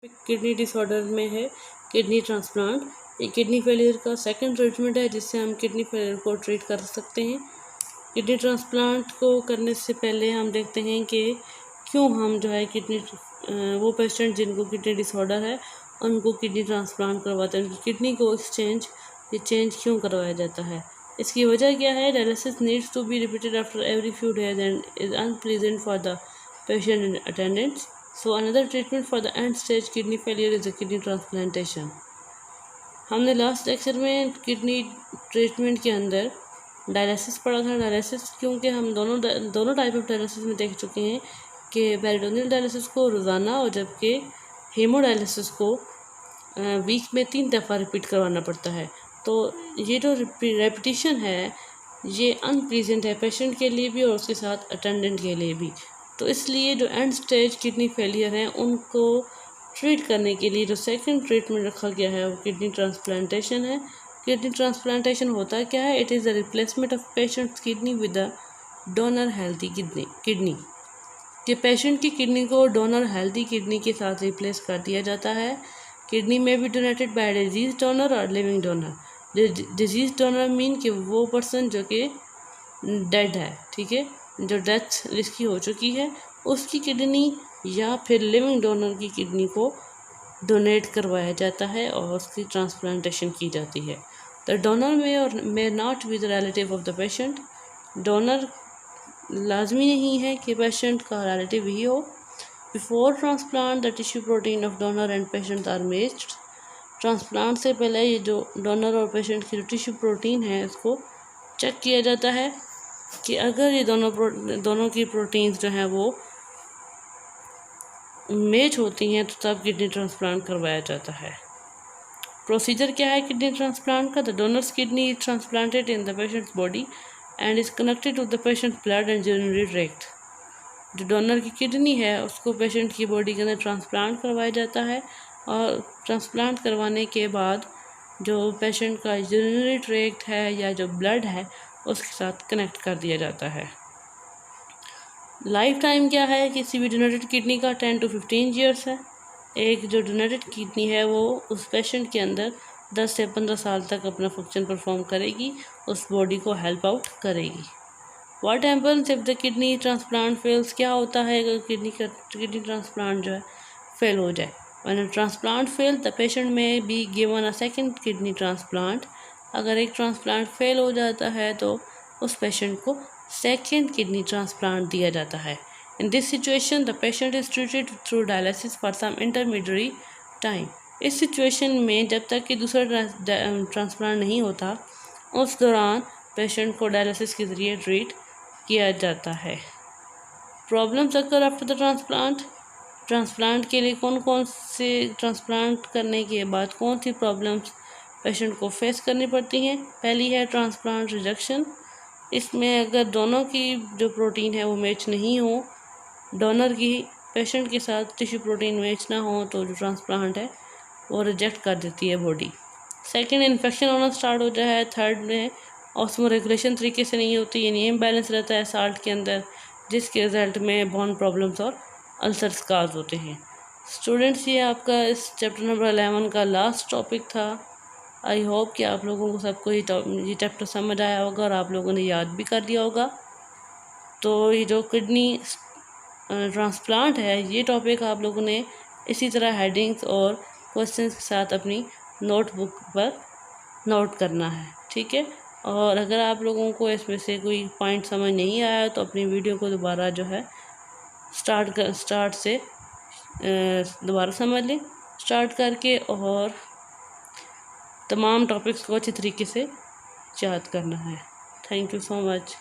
Kidney disorder में है kidney transplant. ये किडनी फेलियर का सेकंड ट्रीटमेंट है जिससे हम किडनी फेलियर को ट्रीट कर सकते हैं। किडनी ट्रांसप्लांट को करने से पहले हम देखते हैं कि क्यों हम जो है वो पेशेंट जिनको किडनी डिसऑर्डर है उनको किडनी ट्रांसप्लांट करवाते हैं, उनकी किडनी को चेंज क्यों करवाया जाता है। इसकी वजह क्या है? Dialysis needs to be repeated after every few days and is unpleasant for the patient and attendants. So another treatment for the end stage kidney failure is the kidney transplantation। हमने last lecture में kidney treatment के अंदर dialysis पढ़ा था। Dialysis क्योंकि हम दोनों type of dialysis में देख चुके हैं कि पेरिटोनियल डायलिसिस को रोज़ाना और जबकि हेमोडायलिसिस को वीक में 3 दफ़ा रिपीट करवाना पड़ता है। तो ये जो रेपिटिशन है ये अनप्लीजेंट है पेशेंट के लिए भी और उसके साथ अटेंडेंट के लिए भी। तो इसलिए जो एंड स्टेज किडनी फेलियर हैं उनको ट्रीट करने के लिए जो सेकंड ट्रीटमेंट रखा गया है वो किडनी ट्रांसप्लांटेशन है। किडनी ट्रांसप्लांटेशन होता क्या है? It is the replacement of patients kidney with the donor healthy kidney कि पेशेंट की किडनी को डोनर हेल्दी किडनी के साथ रिप्लेस कर दिया जाता है। किडनी में भी डोनेटेड बाय डिजीज डोनर और living donor. Disease donor mean कि वो पर्सन जो कि डेड है, ठीक है, जो डेथ जिसकी हो चुकी है उसकी किडनी या फिर लिविंग डोनर की किडनी को डोनेट करवाया जाता है और उसकी ट्रांसप्लांटेशन की जाती है। The donor may not be the relative of the patient. Donor लाजमी नहीं है कि पेशेंट का रिलेटिव ही हो। Before transplant the tissue protein of donor and patient are matched. Transplant से पहले ये जो डोनर और पेशेंट की जो टिश्यू प्रोटीन है उसको चेक किया जाता है कि अगर ये दोनों की प्रोटीन्स जो हैं वो मैच होती हैं तो तब किडनी ट्रांसप्लांट करवाया जाता है। प्रोसीजर क्या है किडनी ट्रांसप्लांट का? The donor's kidney is transplanted in the patient's body and is connected to the patient blood and urinary tract. जो डोनर की किडनी है उसको पेशेंट की बॉडी के अंदर ट्रांसप्लांट करवाया जाता है और ट्रांसप्लांट करवाने के बाद जो पेशेंट का यूरिनरी ट्रैक्ट है या जो ब्लड है उसके साथ कनेक्ट कर दिया जाता है। लाइफ टाइम क्या है किसी भी डोनेटेड किडनी का? 10 to 15 ईयर्स है। एक जो डोनेटेड किडनी है वो उस पेशेंट के अंदर 10 से 15 साल तक अपना फंक्शन परफॉर्म करेगी, उस बॉडी को हेल्प आउट करेगी। What happens if the kidney transplant fails? क्या होता है अगर किडनी ट्रांसप्लांट जो है फेल हो जाए? When a transplant fail the patient may be given a second kidney transplant. अगर एक ट्रांसप्लांट फेल हो जाता है तो उस पेशेंट को सेकेंड किडनी ट्रांसप्लांट दिया जाता है। In this situation the patient is treated through dialysis for some intermediate time. इस सिचुएशन में जब तक कि दूसरा ट्रांसप्लांट नहीं होता उस दौरान पेशेंट को डायलिसिस के ज़रिए ट्रीट किया जाता है। Problems occur after the transplant के लिए कौन से ट्रांसप्लांट करने के बाद कौन सी प्रॉब्लम्स पेशेंट को फेस करनी पड़ती हैं? पहली है ट्रांसप्लांट रिजेक्शन। इसमें अगर दोनों की जो प्रोटीन है वो मैच नहीं हो, डोनर की पेशेंट के साथ टिश्यू प्रोटीन मैच ना हो तो जो ट्रांसप्लांट है वो रिजेक्ट कर देती है बॉडी। सेकंड, इन्फेक्शन होना स्टार्ट हो जाए है। थर्ड में ऑस्मो रेगुलेशन तरीके से नहीं होती, यानी इम्बैलेंस रहता है साल्ट के अंदर, जिसके रिजल्ट में बोन प्रॉब्लम्स और अल्सर्स काज होते हैं। स्टूडेंट्स, ये आपका इस चैप्टर नंबर 11 का लास्ट टॉपिक था। आई होप कि आप लोगों को सबको ये चैप्टर समझ आया होगा और आप लोगों ने याद भी कर लिया होगा। तो ये जो किडनी ट्रांसप्लांट है ये टॉपिक आप लोगों ने इसी तरह हेडिंग्स और क्वेश्चंस के साथ अपनी नोटबुक पर नोट करना है, ठीक है। और अगर आप लोगों को इसमें से कोई पॉइंट समझ नहीं आया तो अपनी वीडियो को दोबारा जो है स्टार्ट से दोबारा समझ लें स्टार्ट करके, और तमाम टॉपिक्स को अच्छी तरीके से याद करना है। Thank you so much.